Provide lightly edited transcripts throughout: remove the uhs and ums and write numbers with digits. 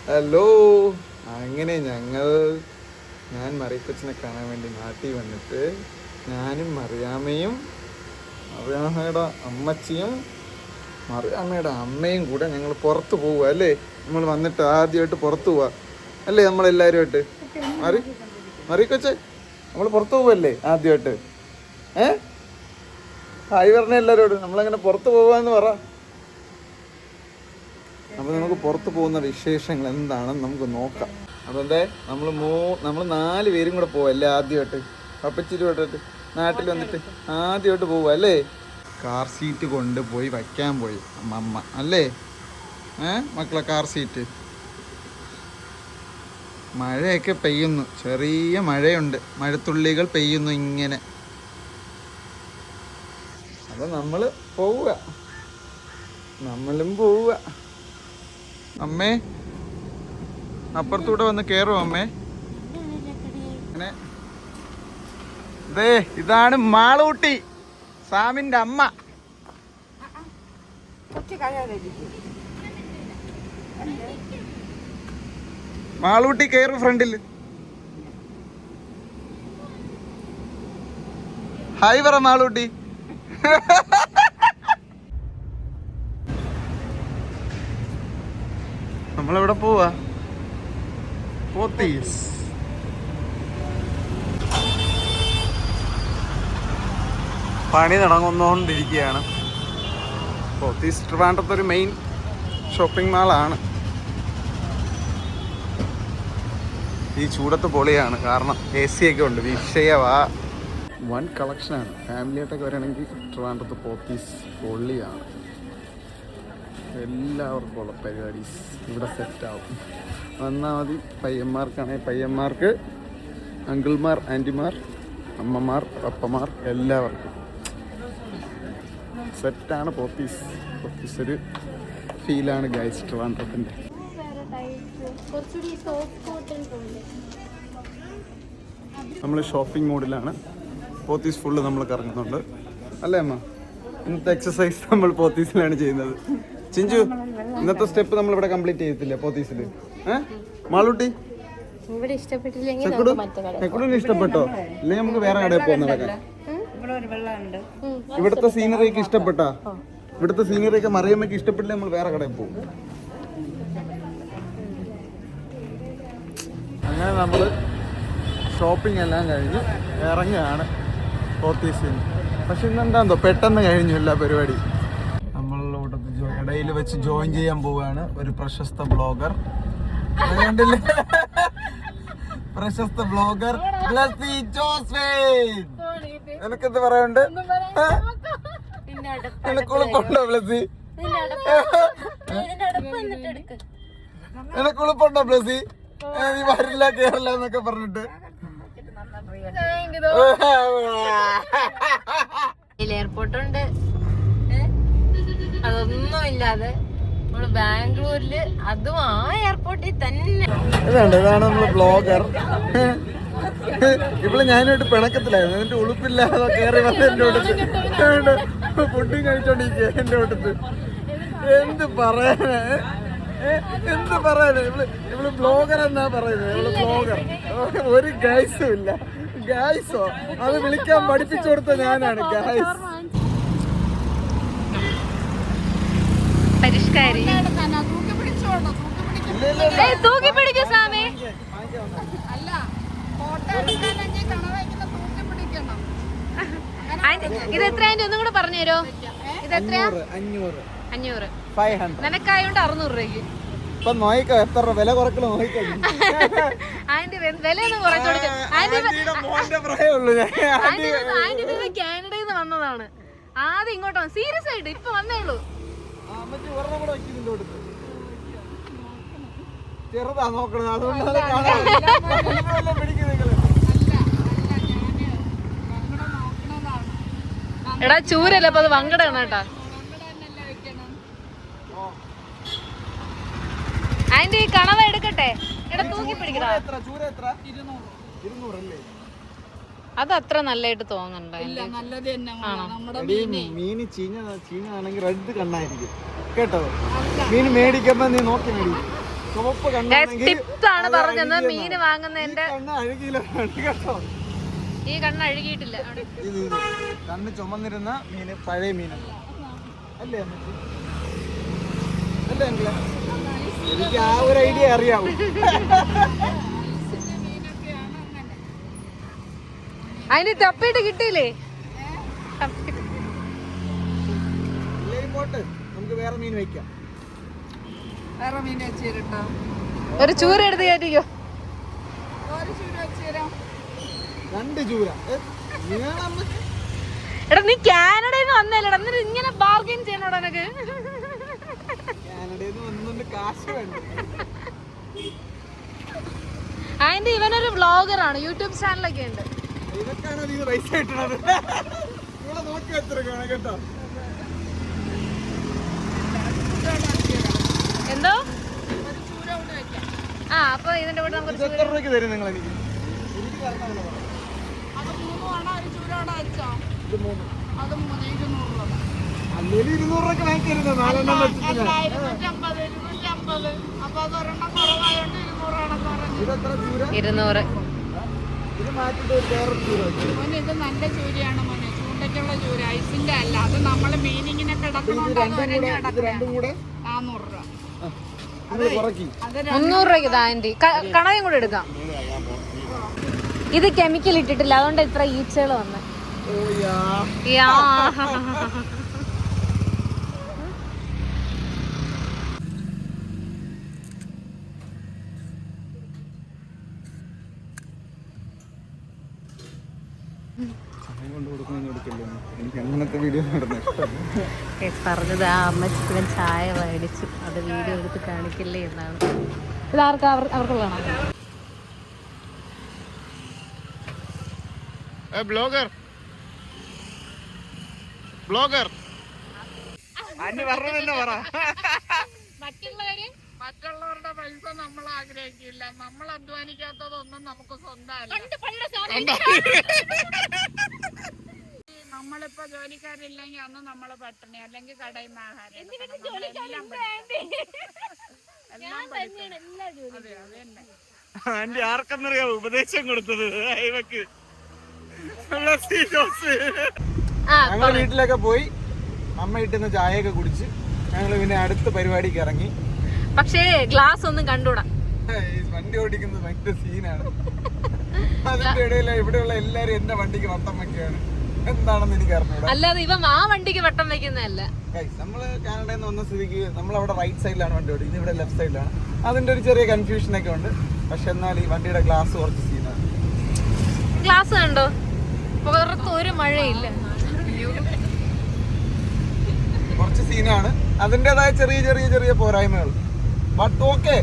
Hello, അങ്ങനെ ഞാൻ മറിയക്കൊച്ചിനെ കാണാൻ വേണ്ടി നാട്ടിൽ വന്നിട്ട് ഞാനും മറിയാമ്മയും മറിയാമ്മയുടെ അമ്മച്ചിയും മറിയാമ്മയുടെ അമ്മയും കൂടെ ഞങ്ങൾ പുറത്ത് പോവുക അല്ലേ. നമ്മൾ വന്നിട്ട് ആദ്യമായിട്ട് പുറത്ത് പോവാ അല്ലേ, നമ്മളെല്ലാവരുമായിട്ട്. മറിയക്കൊച്ചെ നമ്മൾ പുറത്ത് പോവല്ലേ ആദ്യമായിട്ട്? ഹായ് പറഞ്ഞ എല്ലാവരോടും. നമ്മളങ്ങനെ പുറത്ത് പോവാന്ന് പറ. അപ്പോൾ നമുക്ക് പുറത്ത് പോകുന്ന വിശേഷങ്ങൾ എന്താണെന്ന് നമുക്ക് നോക്കാം. അതെന്താ നമ്മൾ 4 പേരും കൂടെ പോവല്ലേ ആദ്യമായിട്ട്, പപ്പച്ചിരുമായിട്ട് നാട്ടിൽ വന്നിട്ട് ആദ്യമായിട്ട് പോവുക അല്ലേ. കാർ സീറ്റ് കൊണ്ടുപോയി വയ്ക്കാൻ പോയി അമ്മ അല്ലേ. മക്കളെ കാർ സീറ്റ്. മഴയൊക്കെ പെയ്യുന്നു, ചെറിയ മഴയുണ്ട്, മഴത്തുള്ളികൾ പെയ്യുന്നു ഇങ്ങനെ. അപ്പം നമ്മൾ പോവുക, നമ്മളും പോവുക. അമ്മേ അപ്പുറത്തൂടെ വന്ന് കയറുമോ അമ്മേ? അങ്ങനെ ഇതാണ് മാളൂട്ടി, സാമിന്റെ അമ്മ. മാളൂട്ടി കയറും ഫ്രണ്ടിൽ. ഹായ് പറ മാളൂട്ടി. നമ്മളെവിടെ പോവാ? പോത്തീസ്. പണി നടന്നുകൊണ്ടിരിക്കുകയാണ്. പോത്തീസ് ട്രിവാൻഡ്രത്തൊരു മെയിൻ ഷോപ്പിംഗ് മാളാണ്. ഈ ചൂടത്ത് പൊളിയാണ്, കാരണം AC ഒക്കെ ഉണ്ട്. വിഷയവാ, വൺ കളക്ഷനാണ്. ഫാമിലിയായിട്ടൊക്കെ വരികയാണെങ്കിൽ ട്രിവാൻഡ്രത്ത് പോത്തീസ് പൊള്ളിയാണ്. എല്ലാവർക്കും ഉള്ള പരിപാടീസ് ഇവിടെ സെറ്റാവും. വന്നാൽ മതി. പയ്യന്മാർക്കാണെങ്കിൽ പയ്യന്മാർക്ക്, അങ്കിൾമാർ, ആൻറ്റിമാർ, അമ്മമാർ, അപ്പമാർ, എല്ലാവർക്കും സെറ്റാണ് പോത്തീസ്. പോത്തീസ് ഒരു ഫീലാണ് ഗൈസ് ട്രിവാൻഡ്രത്തിൻ്റെ. നമ്മൾ ഷോപ്പിംഗ് മോഡിലാണ്. പോത്തീസ് ഫുള്ള് നമ്മൾ കറങ്ങുന്നുണ്ട് അല്ലേ അമ്മ? ഇന്നത്തെ എക്സസൈസ് നമ്മൾ പോത്തീസിലാണ് ചെയ്യുന്നത്. ചിഞ്ചു, ഇന്നത്തെ സ്റ്റെപ്പ് നമ്മൾ ഇവിടെ കംപ്ലീറ്റ് ചെയ്തിട്ടില്ല പോത്തീസിൽ. മാളൂട്ടി ചെക്കുടിന് ഇഷ്ടപ്പെട്ടോ? ഇല്ലെങ്കിൽ നമുക്ക് വേറെ കടയിൽ പോകുന്നതൊക്കെ. ഇവിടുത്തെ സീനറിയൊക്കെ ഇഷ്ടപ്പെട്ടാ? ഇവിടുത്തെ സീനറിയൊക്കെ മറിയമ്മയ്ക്ക് ഇഷ്ടപ്പെട്ടില്ല, നമ്മൾ വേറെ കടയിൽ പോകും. അങ്ങനെ നമ്മൾ ഷോപ്പിംഗ് എല്ലാം കഴിഞ്ഞ് ഇറങ്ങുകയാണ് പോത്തീസിന്. പക്ഷെ ഇന്നെന്താന്തോ പെട്ടെന്ന് കഴിഞ്ഞു എല്ലാ പരിപാടി. നമ്മളിവിടെ ഇടയിൽ വെച്ച് ജോയിൻ ചെയ്യാൻ പോവുകയാണ് ഒരു പ്രശസ്ത ബ്ലോഗർ. പ്രശസ്ത ബ്ലോഗർ എനിക്കെന്ത് പറയാനുണ്ട്? എനക്കുളിപ്പുണ്ടോ ബ്ലസി? എനക്കുളിപ്പുണ്ടോ ബ്ലസി? നീ വരില്ല കേറില്ല എന്നൊക്കെ പറഞ്ഞിട്ട് എയർപോർട്ടുണ്ട്, അതൊന്നും ഇല്ലാതെ നമ്മള് ബാംഗ്ലൂരില്, അതും ആ എയർപോർട്ടിൽ തന്നെ. ഇതാണ് നമ്മള് ബ്ലോഗർ. ഇവിടെ ഞാനായിട്ട് പിണക്കത്തിലായിരുന്നു. എന്റെ ഉളുപ്പില്ലാതെ കയറി വന്ന് എന്റെ അടുത്ത് ഫുഡും കഴിച്ചോണ്ടിരിക്കുക. എന്റെ അടുത്ത് എന്ത് പറയാനാ, ഇവള് ബ്ലോഗർ എന്നാ പറയുന്നത്. ഇവള് ബ്ലോഗർ. ഒരു ഗൈസും ഇല്ല. ഗൈസോ അത് വിളിക്കാൻ പഠിപ്പിച്ചു കൊടുത്ത ഞാനാണ്. ഗൈസ് പരിഷ്കാരി തൂക്കി പിടിക്കൂ സാമേ. ഇത് എത്രയാ ഒന്നും കൂടെ പറഞ്ഞു തരോ? ഇത് എത്രയാ? 500. നിനക്കായോണ്ട് 600 രൂപയ്ക്ക്. ഇപ്പൊ നോയിക്കോ എത്ര വില കുറക്കലോ നോയിക്കോ. അതിന്റെ വിലയൊന്നും കുറച്ചു കൊടുക്കും. കാനഡയിൽ നിന്ന് വന്നതാണ്. ആദ്യം ഇങ്ങോട്ടോ സീരിയസ് ആയിട്ട് ഇപ്പൊ വന്നേ ഉള്ളൂ. ചെറുതാ നോക്കണത്, അതുകൊണ്ട് എടാ ചൂരല്ല അപ്പൊ അത് വങ്കടാണ് കേട്ടാ. അതിന്റെ ഈ കണവ എടുക്കട്ടെ. എടാ തൂക്കി പിടിക്കടാ. അത് അത്ര നല്ലതായിട്ട് തോന്നുന്നുണ്ടോ? മീന് ചീഞ്ഞാണെങ്കിൽ റെഡ് കണ്ണായിരിക്കും കേട്ടോ. മീൻ മേടിക്കുമ്പോ നീ നോക്കി മേടിക്കും. ചുവപ്പ് ടിപ്പാണ് പറഞ്ഞത്. മീന് വാങ്ങുന്നതിന്റെ അഴുകിയില്ല കേട്ടോ. ഈ കണ്ണ് അഴുകിയിട്ടില്ല. ഇത് കണ്ണ് ചുമന്നിരുന്ന മീന് പഴയ മീനാണ് അല്ലേ അല്ലേ? എനിക്ക് ആ ഒരു ഐഡിയ അറിയാവൂ. അതിന് തപ്പിട്ട് കിട്ടിയില്ലേ? പോട്ട് നമുക്ക് വേറെ മീൻ വെക്കാം. വേറെ മീൻ വെച്ചിട്ടോ. ഒരു ചൂര എടുത്ത് കയറ്റിക്കോ. രണ്ട് ചൂര. എടാ നീ കാനഡയിൽ നിന്ന് വന്നല്ലേടാ, എന്നിട്ട് ഇങ്ങനെ ബാർഗൈൻ ചെയ്യണോടാ നിനക്ക്? കാനഡയിൽ നിന്ന് വന്നുകൊണ്ട് കാശ് വേണ്ട. അതിന്റെ ഇവനൊരു വ്ളോഗറാണ്, യൂട്യൂബ് ചാനലൊക്കെ ഉണ്ട്. ഇതൊക്കെയാണോ നീ പൈസ കിട്ടണത്? ഇവിടെ നോക്കി വെച്ചിരിക്കണം കേട്ടോ. എന്തോ? ആ അപ്പൊ ഇതിന്റെ കൂടെ നമുക്ക് എത്ര രൂപയ്ക്ക് തരും നിങ്ങൾ? എനിക്ക് അല്ലെങ്കിൽ 200 രൂപയ്ക്ക് വാങ്ങിക്കരുത്. 4 വെച്ചിട്ടില്ല. ഇതെത്ര ചൂര? 200. ഇത് മാറ്റിട്ട് വേറെ ചൂര വെച്ചു. ഇത് നല്ല ചൂരയാണ് മോനെ, ചൂണ്ടയ്ക്കുള്ള ചൂര, ഐസിന്റെ അല്ല. അത് നമ്മള് മീനിങ്ങനെ കിടക്കണോണ്ട് രണ്ടും കൂടെ 400 രൂപ. 300 രൂപയ്ക്ക് ആന്റി. കണയും കൂടെ എടുക്കാം. ഇത് കെമിക്കൽ ഇട്ടിട്ടില്ല, അതുകൊണ്ട് ഇത്ര ഈച്ചകൾ വന്ന്. എനിക്ക് അങ്ങനത്തെ വീഡിയോ പറഞ്ഞത് ആ അമ്മ ചായ മേടിച്ചു, അത് വീഡിയോ എടുത്ത് കാണിക്കില്ലേ എന്നാണ്. ഇതാർക്കാ? അവർക്കുള്ളതാണോ? ബ്ലോഗർ ബ്ലോഗർ അന്ന് പറഞ്ഞതന്നെ പറ. മറ്റുള്ളവരുടെ പൈസ നമ്മൾ ആഗ്രഹിക്കില്ല. നമ്മൾ അധ്വാനിക്കാത്തതൊന്നും നമുക്ക് സ്വന്തമല്ല. നമ്മളിപ്പോ ജോലിക്കാരില്ലെങ്കിൽ അന്ന് നമ്മള് പട്ടിണി, അല്ലെങ്കിൽ കടയിൽ നിന്ന് ആഹാരം. ആന്റി ആർക്കെന്നറിയാവോ ഉപദേശം കൊടുത്തത്? ഞങ്ങൾ വീട്ടിലൊക്കെ പോയി അമ്മ ഇട്ടുന്ന ചായയൊക്കെ കുടിച്ച് ഞങ്ങൾ പിന്നെ അടുത്ത പരിപാടിക്ക് ഇറങ്ങി. പക്ഷേ ഗ്ലാസ് ഒന്നും കണ്ടൂടാ. വണ്ടി ഓടിക്കുന്നത് ഭയങ്കര സീനാണ്. അതിന്റെ ഇടയിൽ ഇവിടെയുള്ള എല്ലാരും എന്റെ വണ്ടിക്ക് വട്ടം വെക്കുകയാണ്. എന്താണെന്ന് എനിക്ക് അറിഞ്ഞൂടാ. അല്ലാതെ ഇവ ആ വണ്ടിക്ക് വട്ടം വെക്കുന്നതല്ല. നമ്മള് കാനഡയിൽ നിന്ന് വന്ന സ്ഥിതിക്ക് നമ്മളവിടെ റൈറ്റ് സൈഡിലാണ് വണ്ടി ഓടിക്കുന്നത്, ഇവിടെ ലെഫ്റ്റ് സൈഡിലാണ്. അതിന്റെ ഒരു ചെറിയ കൺഫ്യൂഷൻ ഒക്കെ ഉണ്ട്. പക്ഷെ എന്നാൽ ഈ വണ്ടിയുടെ ഗ്ലാസ് കുറച്ച് സീനാണ്. ഗ്ലാസ് കണ്ടോ? പുറത്ത് ഒരു മഴയില്ല, കുറച്ച് സീനാണ്. അതിൻ്റെതായ ചെറിയ ചെറിയ ചെറിയ പോരായ്മകൾ. But okay.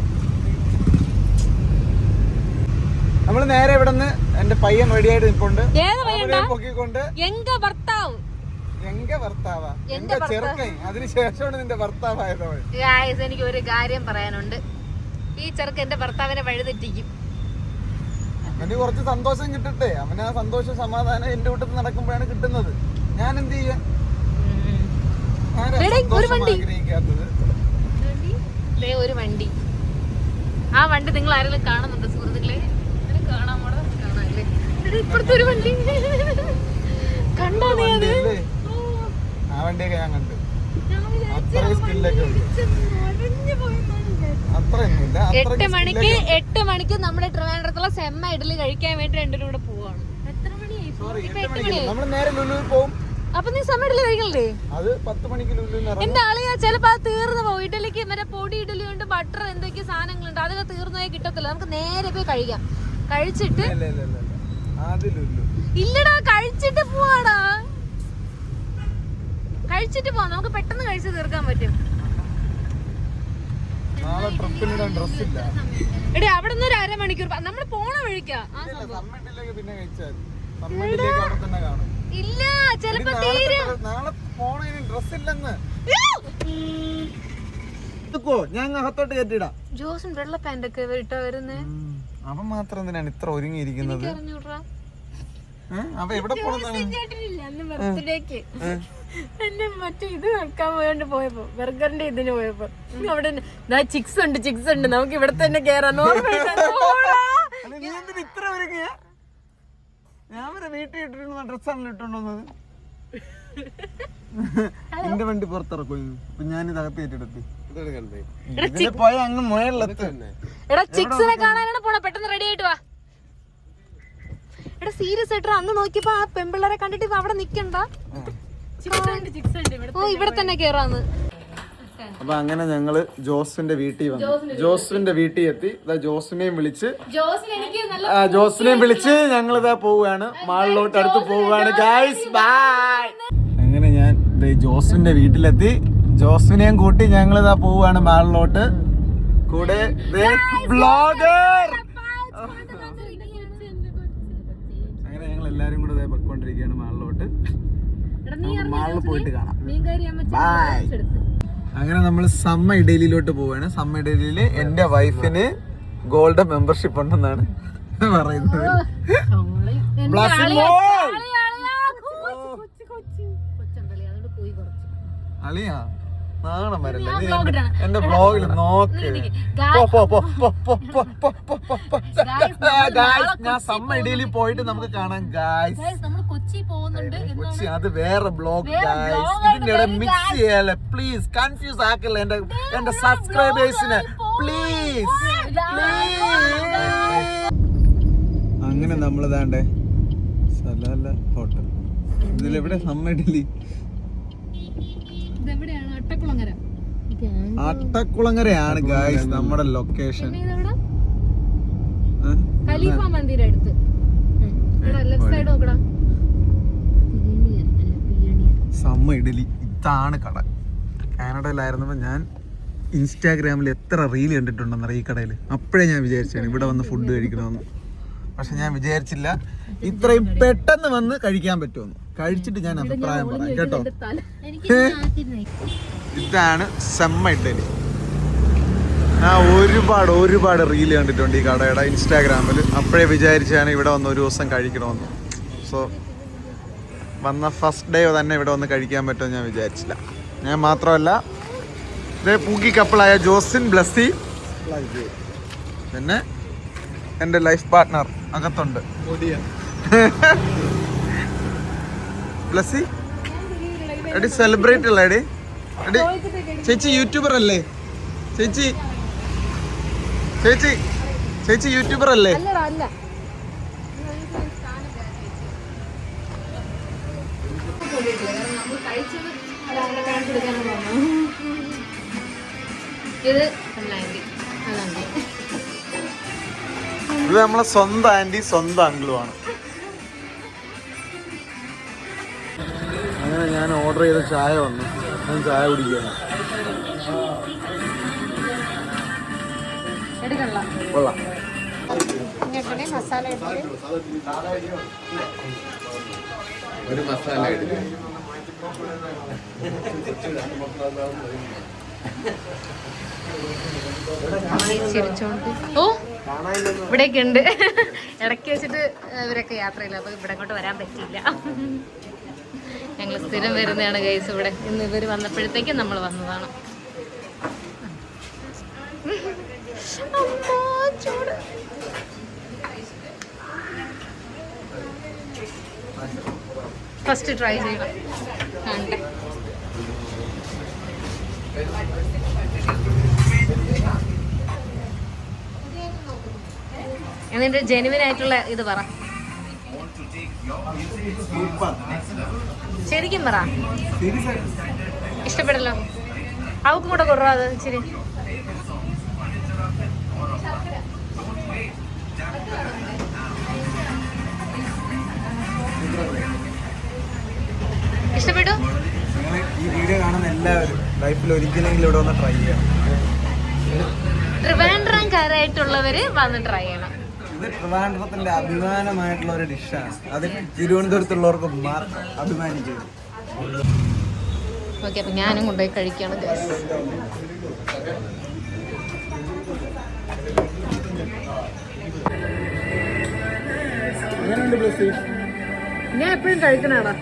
നമ്മള് നേരെ ഇവിടെ നിന്ന് എന്റെ പയ്യൻ റെഡിയായിട്ട് നിൽപ്പുണ്ട്. പൊക്കിക്കൊണ്ട് എങ്ക ഭർത്താവാ എന്റെ ചെറുക്കൻ, അതിനുശേഷമാണ് നിന്റെ ഭർത്താവായത്. എനിക്ക് ഒരു കാര്യം പറയാനുണ്ട്. ഈ ചെറുക്കൻ എന്റെ ഭർത്താവിനെ വഴിതെറ്റിക്കും. അവന് കുറച്ച് സന്തോഷം കിട്ടട്ടെ. അവന് ആ സന്തോഷം സമാധാനം എന്റെ വീട്ടിൽ നടക്കുമ്പോഴാണ് കിട്ടുന്നത്. ഞാൻ എന്ത് ചെയ്യാ? ആഗ്രഹിക്കാത്തത് ഒരു വണ്ടി. ആ വണ്ടി നിങ്ങൾ ആരെങ്കിലും കാണുന്നുണ്ടോ സുഹൃത്തുക്കളെ? കാണാല്ലേ? ഇപ്പഴത്തെ ഒരു വണ്ടി കണ്ടോ? ആ വണ്ടിയൊക്കെ ഞാൻ കണ്ടു. അത്രയും സ്കില്ലൊക്കെ ഉണ്ട്. 8 മണിക്ക് നമ്മുടെ ട്രിവാൻഡ്രത്തുള്ള സെമ്മ ഇഡലി കഴിക്കാൻ വേണ്ടി രണ്ടുപേരും കൂടെ പോവാണ്. എത്ര മണിയായി? നമ്മൾ നേരെ ലുലുവിൽ പോകും. അപ്പൊ നീ സെമ്മ ഇഡലി കഴിക്കണ്ടേ? അത് 10 മണിക്ക് ലുലുവിൽ എന്റെ ആളിയാ ചിലപ്പോ അത് തീർന്നു പോകും. ഇഡലിക്ക് മറ്റേ പൊടി ഇഡലി ഉണ്ട്, ബട്ടർ എന്തൊക്കെ സാധനങ്ങളുണ്ട്, അതൊക്കെ തീർന്നു പോയി കിട്ടത്തില്ല. നമുക്ക് നേരെ പോയി കഴിക്കാം. കഴിച്ചിട്ട് ഇല്ലടാ, കഴിച്ചിട്ട് പോവാടാ. കഴിച്ചിട്ട് പോവാം, നമുക്ക് പെട്ടെന്ന് കഴിച്ച് തീർക്കാൻ പറ്റും. എടി അവിടെ നിന്ന് ഒരു അരമണിക്കൂർ നമ്മള് പോണ വഴിക്കാ. ഇല്ല ചിലപ്പോ ഞാൻ അകത്തോട്ട് കയറ്റിടാം. ജോസും വെള്ള പാന്റ് ഒക്കെ ഇട്ടാ വരുന്നേ. അവൻ മാത്രം എന്തിനാണ് ഇത്ര ഒരുങ്ങിയിരിക്കുന്നത്? അപ്പൊ എവിടെ പോണെന്നാണ്? ബർത്ത്ഡേക്ക് എന്നെ മറ്റേ ഇത് വെക്കാൻ പോയോണ്ട് പോയപ്പോ ബർഗറിന്റെ ഇതിന് പോയപ്പോ അവിടെ ചിക്സ് ഉണ്ട് നമുക്ക് ഇവിടെ തന്നെ കേറാം. ഇത്ര വരൊക്കെയാ? ഞാൻ വരെ വീട്ടിൽ ഇട്ടിരുന്ന ഡ്രസ്സാണല്ലോ ഇട്ടോണ്ടോന്നത്. എന്റെ വണ്ടി പുറത്തിറക്കും. അപ്പൊ ഞാനിത് അകത്ത് കയറ്റിടത്തി പോയ അങ്ങ് മുകളിലെത്ത്. എടാ ചിക്സിനെ കാണാനാണ് പോണ. പെട്ടെന്ന് റെഡി ആയിട്ട് വാ. എടാ സീരിയസ് ആയിട്ട് അന്ന് നോക്കിയപ്പോ ആ പെമ്പിള്ളേരെ കണ്ടിട്ട് അവിടെ നിക്കണ്ട. ഓ ഇവിടെ തന്നെ കേറാന്ന്. അപ്പൊ അങ്ങനെ ഞങ്ങള് ജോസിന്റെ വീട്ടിൽ വന്നു. ജോസിന്റെ വീട്ടിൽ എത്തി. ജോസിനെയും വിളിച്ച് ഞങ്ങളിതാ പോവുകയാണ്. മാളിലോട്ട് അടുത്ത് പോവുകയാണ് ഗൈസ്. ബൈ. അങ്ങനെ ഞാൻ ജോസിന്റെ വീട്ടിലെത്തി. ജോസിനെയും കൂട്ടി ഞങ്ങളിതാ പോവുകയാണ് മാളിലോട്ട്. കൂടെ ബ്ലോഗർ. അങ്ങനെ ഞങ്ങൾ എല്ലാരും കൂടെ പൊയ്ക്കൊണ്ടിരിക്കുകയാണ് മാളിലോട്ട്. മാളിൽ പോയിട്ട് കാണാം. ബൈ. അങ്ങനെ നമ്മൾ സമ്മ ഇഡലിയിലോട്ട് പോവാണ്. സമ്മ ഇഡലിയില് എന്റെ വൈഫിന് ഗോൾഡൻ മെമ്പർഷിപ്പ് ഉണ്ടെന്നാണ് പറയുന്നത്. അളിയാ നാണം വരല്ലേ എന്റെ ബ്ലോഗിൽ നോക്ക്. ഞാൻ സമ്മ ഇടയിൽ പോയിട്ട് നമുക്ക് കാണാം ഗായ്സ്. കൊച്ചി അത് വേറെ ബ്ലോഗ് ഗായ്സ്. ഇതിന്റെ ഇടയിൽ മിക്സ് ചെയ്യാല്ലേ പ്ലീസ്. കൺഫ്യൂസ് ആക്കല്ലേ എന്റെ സബ്സ്ക്രൈബേഴ്സിന് പ്ലീസ്. അങ്ങനെ നമ്മളിതാണ്ടേ സലാല ഹോട്ടൽ. ഇതിലെവിടെ സമ്മ ഇഡലി? അട്ടക്കുളങ്ങരയാണ് ഗായ്സ് നമ്മുടെ ലൊക്കേഷൻ. ഖലീഫ മന്ദിര അടുത്ത് ലെഫ്റ്റ് സൈഡ് നോക്കടാ. സമ്മ ഇഡലി ഇതാണ് കട. കാനഡയിലായിരുന്നപ്പോൾ ഞാൻ ഇൻസ്റ്റാഗ്രാമിൽ എത്ര റീൽ കണ്ടിട്ടുണ്ടെന്നറിയാം ഈ കടയിൽ. അപ്പോഴേ ഞാൻ വിചാരിച്ചാണ് ഇവിടെ വന്ന് ഫുഡ് കഴിക്കണമെന്ന്. പക്ഷെ ഞാൻ വിചാരിച്ചില്ല ഇത്രയും പെട്ടെന്ന് വന്ന് കഴിക്കാൻ പറ്റുമെന്ന്. കഴിച്ചിട്ട് ഞാൻ അഭിപ്രായം പറയാം കേട്ടോ. ഇതാണ് സമ്മ ഇഡലി. ഞാൻ ഒരുപാട് റീല് കണ്ടിട്ടുണ്ട് ഈ കടയുടെ ഇൻസ്റ്റാഗ്രാമിൽ. അപ്പോഴേ വിചാരിച്ചാണ് ഇവിടെ വന്ന് ഒരു ദിവസം കഴിക്കണമെന്ന്. സോ വന്ന ഫസ്റ്റ് ഡേ തന്നെ ഇവിടെ വന്ന് കഴിക്കാൻ പറ്റുമെന്ന് ഞാൻ വിചാരിച്ചില്ല. ഞാൻ മാത്രമല്ല ഇതേ പൂക്കി കപ്പിളായ ജോസിൻ ബ്ലസ്സി, പിന്നെ എൻ്റെ ലൈഫ് പാർട്ട്ണർ അകത്തുണ്ട് ബ്ലസ്സി. എടി സെലിബ്രേറ്റ് അല്ലേ എടി? എടി ചേച്ചി യൂട്യൂബർ അല്ലേ? ചേച്ചി യൂട്യൂബർ അല്ലേ? ഇത് നമ്മളെ സ്വന്തം ആന്റി സ്വന്തം അങ്കിളുമാണ്. അങ്ങനെ ഞാൻ ഓർഡർ ചെയ്ത ചായ വന്നു. ഞാൻ ചായ കുടിക്കുകയാണ്. കൊള്ളാം. ഒരു മസാല ചിരിച്ചോണ്ട് ഓ ഇവിടെയൊക്കെ ഉണ്ട്. ഇടയ്ക്ക് വെച്ചിട്ട് ഇവരൊക്കെ യാത്രയില്ല. അപ്പൊ ഇവിടെ അങ്ങോട്ട് വരാൻ പറ്റിയില്ല. ഞങ്ങൾ സ്ഥിരം വരുന്നതാണ് ഗൈസ് ഇവിടെ. ഇന്ന് ഇവർ വന്നപ്പോഴത്തേക്കും നമ്മൾ വന്നതാണ്. ഫസ്റ്റ് ട്രൈ ചെയ്യണം. എന്നിട്ട് ജെനുവിൻ ആയിട്ടുള്ള ഇത് പറ. ശരിക്കും പറ. ഇഷ്ടപ്പെടല്ലോ. അവക്കും കൂടെ കൊടുറോ അത് ശരി. ഇഷ്ടപ്പെട്ടു? ഈ വീഡിയോ കാണുന്ന എല്ലാവരും ലൈഫിൽ ഒരിക്കലെങ്കിലും ഇവിടെ വന്ന് ട്രൈ ചെയ്യണം. ട്രിവാൻഡ്രംകാരായിട്ടുള്ളവര് വന്ന് ട്രൈ ചെയ്യണം. ഇത് ട്രിവാൻഡ്രത്തിന്റെ അഭിമാനമായിട്ടുള്ള ഒരു ഡിഷാണ്. അത് തിരുവനന്തപുരത്തുള്ളവർക്ക് മാത്രം അഭിമാനിക്കും. ഓക്കെ, അപ്പൊ ഞാനും കൊണ്ടുപോയി കഴിക്കുകയാണ്. എങ്ങനെയുണ്ട് ബ്ലസ്സി? ഞാൻ എപ്പോഴും കഴിക്കണാടാ.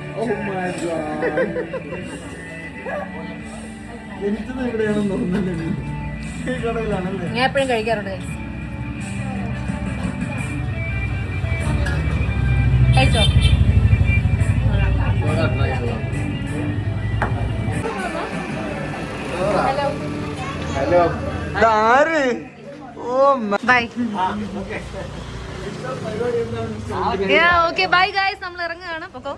എവിടെയാണെന്ന് തോന്നുന്നില്ല. ഈ കടയിലാണല്ലേ? ഞാൻ എപ്പോഴും കഴിക്കാറുണ്ട്. കഴിച്ചോ? ഹലോ ഹലോ, ഇതാര്? ഓ ബൈ. ഓക്കെ ബൈ ഗൈസ്, നമ്മൾ ഇറങ്ങുകയാണ്. പൊക്കോ.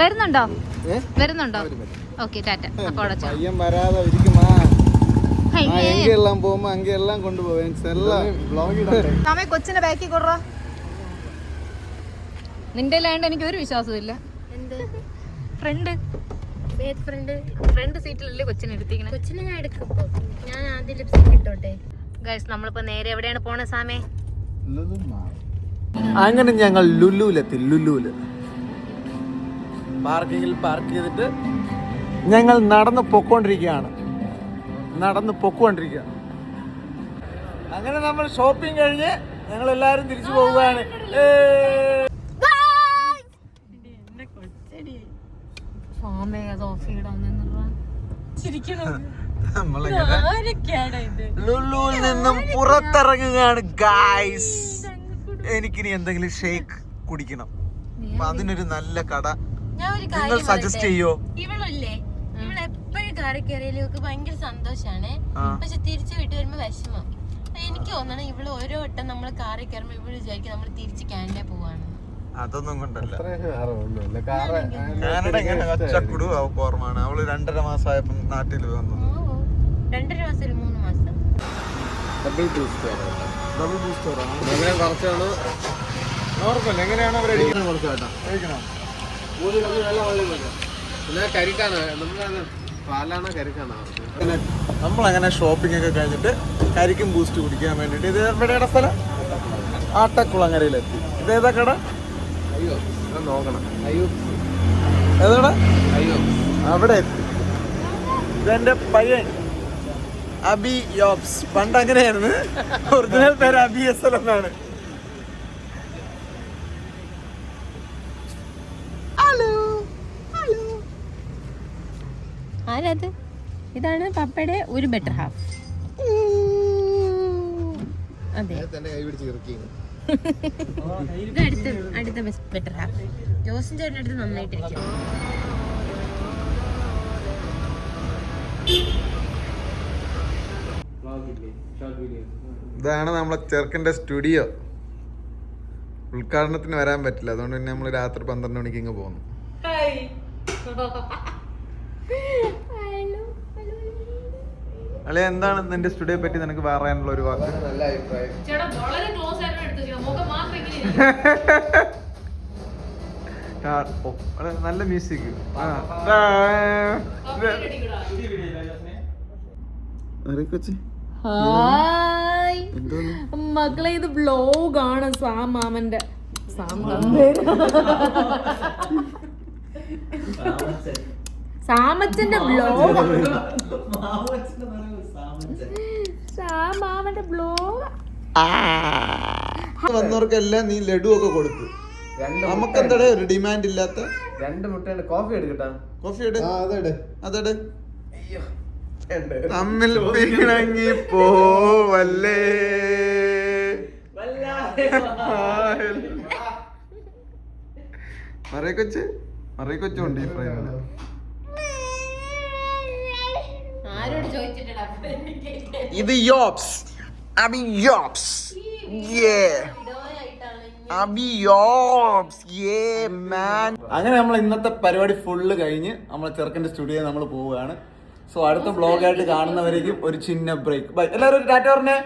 വരുന്നുണ്ടോ? വരുന്നുണ്ടോ? ഓക്കെ ടാറ്റ. അപ്പൊ പയ്യൻ വരാതെ ഇരിക്കുമാ. അങ്കെല്ലാം പോകുമ്പോ അങ്കെല്ലാം കൊണ്ടുപോവേൻ. കൊച്ചിനെ ബാക്കി കൊടുറ. നിന്റെ ലാൻഡ് എനിക്ക് ഒരു വിശ്വാസമില്ല. ഫ്രണ്ട് സീറ്റിലല്ലേ കൊച്ചിനെ എടുത്തിരിക്കണേ? കൊച്ചിനെ ഞാൻ എടുക്കും. ഞാൻ ആദ്യം ലിപ്സ്റ്റിക് ഇട്ടോട്ടെ. ഗൈസ്, നമ്മളിപ്പോ നേരെ എവിടെയാണ് പോണേ സാമേ? അങ്ങനെ ഞങ്ങൾ ലുലുവിലെത്തി. ലുലുവില് പാർക്കിങ്ങിൽ പാർക്ക് ചെയ്തിട്ട് ഞങ്ങൾ നടന്ന് പൊക്കോണ്ടിരിക്കുകയാണ്. അങ്ങനെ നമ്മൾ ഷോപ്പിംഗ് കഴിഞ്ഞ് ഞങ്ങൾ എല്ലാരും തിരിച്ചു പോവുകയാണ്. ലുലുവിൽ നിന്നും പുറത്തിറങ്ങുകയാണ് ഗായ്സ്. എനിക്കിനി എന്തെങ്കിലും ഷേക്ക് കുടിക്കണം. അപ്പൊ അതിനൊരു നല്ല കട നിങ്ങൾ സജസ്റ്റ് ചെയ്യോ? ഇവളില്ലേ, ഇവളെപ്പോഴും കാറി കയറിയാലും ഇവക്ക് ഭയങ്കര സന്തോഷാണ്. പക്ഷെ തിരിച്ചു വീട്ടിൽ വരുമ്പോ വിഷമം. എനിക്ക് തോന്നണം ഇവള് ഓരോ വട്ടം നമ്മൾ കാറി കയറുമ്പോ ഇവള് വിചാരിക്കും നമ്മൾ തിരിച്ച് കാനഡ പോവാണ്. അതൊന്നും കൊണ്ടല്ല. കാനഡ ഇങ്ങനെ കച്ചക്കുടു അവക്ക് ഓർമ്മയാണ്. അവള് 2.5 മാസമായപ്പോ നാട്ടിൽ വന്നു. 2.5 മാസം 3 മാസം. ഡബിൾ ബൂസ്റ്റർ കുറച്ചാണ് നോർമൽ. എങ്ങനെയാണ് അവർ കഴിക്കണം? നമ്മളങ്ങനെ ഷോപ്പിംഗ് ഒക്കെ കഴിഞ്ഞിട്ട് കരിക്കും ബൂസ്റ്റ് കുടിക്കാൻ വേണ്ടിട്ട് ഇത് എവിടെയുടെ സ്ഥലം? ആട്ടക്കുളങ്ങരയിലെത്തി. ഇതേതാ കട? ഏതാടാ? അവിടെ എത്തി. ഇതെന്റെ പയ്യൻ അബി യോബ്സ്. പണ്ട് അങ്ങനെയായിരുന്നു. ഒറിജിനൽ പേര് അബി എസ് എൽ എന്നാണ്. ആരത്? ഇതാണ് പപ്പയുടെ ഒരു ബെറ്റർ ഹാഫ്. അതെ, ഇത് അടുത്ത ബെറ്റർ ഹാഫ്. ജോസിൻ ചേട്ടൻ്റെ അടുത്ത് നന്നായിട്ടിരിക്കും. ഇതാണ് നമ്മളെ ചെറുക്കൻ്റെ സ്റ്റുഡിയോ. ഉദ്ഘാടനത്തിന് വരാൻ പറ്റില്ല, അതുകൊണ്ട് പിന്നെ നമ്മൾ രാത്രി 12 മണിക്ക് ഇങ്ങ് പോകുന്നു. അല്ലെ, എന്താണ് നിന്റെ സ്റ്റുഡിയോയെ പറ്റി നിനക്ക് പറയാനുള്ള ഒരു വാക്ക്? നല്ല അഭിപ്രായം. നല്ല മ്യൂസിക്. മക്കളെ, ഇത് വ്ലോഗാണ്. മാമന്റെ സാമച്ചന്റെ വ്ലോഗ്. മാമന്റെ വ്ലോഗ്. വന്നവർക്കെല്ലാം നീ ലഡു ഒക്കെ കൊടുത്തു. നമുക്ക് എന്താ ഒരു ഡിമാൻഡ് ഇല്ലാത്ത 2 മുട്ടയുണ്ട്. കോഫി എടുക്കട്ടാ? കോഫി അതെട്. തമ്മിൽ പിണങ്ങി പോവല്ലേ. മറിയക്കൊച്ചുണ്ട് ഈ ഫ്രെയിമില്. ഇത് യോബ്സ്. അബി യോബ്സ്. അങ്ങനെ നമ്മൾ ഇന്നത്തെ പരിപാടി ഫുള്ള് കഴിഞ്ഞ് നമ്മളെ ചെറുക്കൻ്റെ സ്റ്റുഡിയോയിൽ നമ്മൾ പോവുകയാണ്. സോ അടുത്ത ബ്ലോഗായിട്ട് കാണുന്നവരേക്കും ഒരു ചിന്ന ബ്രേക്ക്. ബൈ. എല്ലാവരും ഒരു ടാറ്റ പറഞ്ഞേ.